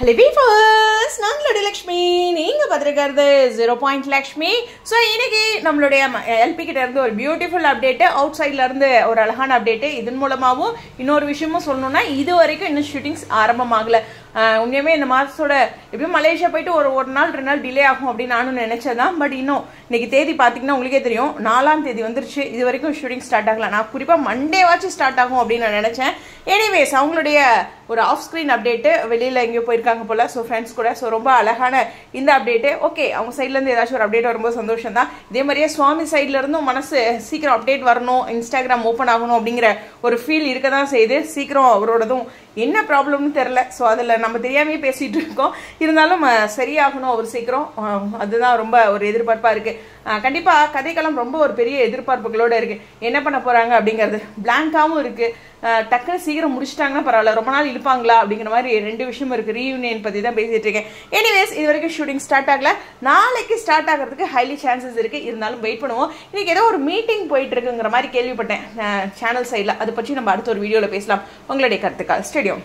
Hello viewers, நாங்களோட Lakshmi நீங்க பாத்துக்கிறது 0 Lakshmi. So இன்னைக்கு நம்மளுடைய எல்பி கிட்ட இருந்து ஒரு பியூட்டிஃபுல் அப்டேட், அவுட் சைடுல இருந்து ஒரு அழகான அப்டேட். இதன் மூலமாவும் இன்னொரு விஷயமும் சொல்லணும்னா, இது வரைக்கும் இன்னும் ஷூட்டிங்ஸ் ஆரம்பமாகல. உண்மையுமே இந்த மாசத்தோட எப்படியும் மலேசியா போயிட்டு ஒரு நாள் 2 நாள் டிலே ஆகும் அப்படின்னு நானும் நினைச்சதான். பட் இன்னும் இன்னைக்கு தேதி பாத்தீங்கன்னா உங்களுக்கே தெரியும், 4ஆம் தேதி வந்துருச்சு. இது வரைக்கும் ஷூட்டிங் ஸ்டார்ட் ஆகல. நான் குறிப்பா மண்டே வாச்சும் ஸ்டார்ட் ஆகும் அப்படின்னு நான் நினைச்சேன். எனிவேஸ் அவங்களுடைய ஒரு ஆஃப் ஸ்கிரீன் அப்டேட், வெளியில எங்கேயோ போயிருக்காங்க போல, ஸோ ஃப்ரெண்ட்ஸ் கூட. ஸோ ரொம்ப அழகான இந்த அப்டேட்டு. ஓகே, அவங்க சைட்ல இருந்து ஏதாச்சும் ஒரு அப்டேட் வரும்போது சந்தோஷம் தான். இதே மாதிரியே சுவாமி சைட்ல இருந்தும் மனசு சீக்கிரம் அப்டேட் வரணும், இன்ஸ்டாகிராம் ஓப்பன் ஆகணும் அப்படிங்கிற ஒரு ஃபீல் இருக்க தான் செய்யுது. சீக்கிரம் அவரோடதும் என்ன ப்ராப்ளம்னு தெரியல. ஸோ அதில் நம்ம தெரியாமே பேசிட்டு இருக்கோம். இருந்தாலும் சரியாகணும் அவர் சீக்கிரம். அதுதான் ரொம்ப ஒரு எதிர்பார்ப்பா இருக்கு. கண்டிப்பா கதைக்களம் ரொம்ப ஒரு பெரிய எதிர்பார்ப்புகளோட இருக்கு. என்ன பண்ண போறாங்க அப்படிங்கிறது பிளாங்காவும் இருக்கு. டக்குன்னு சீக்கிரம் முடிச்சிட்டாங்கன்னா பரவாயில்ல, ரொம்ப நாள் இழுப்பாங்களா அப்படிங்கிற மாதிரி 2 விஷயம் இருக்கு. ரீயூனியன் பத்தி தான் பேசிட்டு இருக்கேன். எனிவேஸ் இது வரைக்கும் ஷூட்டிங் ஸ்டார்ட் ஆகல. நாளைக்கு ஸ்டார்ட் ஆகிறதுக்கு ஹைலி சான்சஸ் இருக்கு. இருந்தாலும் வெயிட் பண்ணுவோம். இன்னைக்கு ஏதோ ஒரு மீட்டிங் போயிட்டு இருக்குங்கிற மாதிரி கேள்விப்பட்டேன் சேனல் சைட்ல. அதை பற்றி நம்ம அடுத்த ஒரு வீடியோல பேசலாம். உங்களுடைய கருத்துக்கள் ஸ்டேடியம்.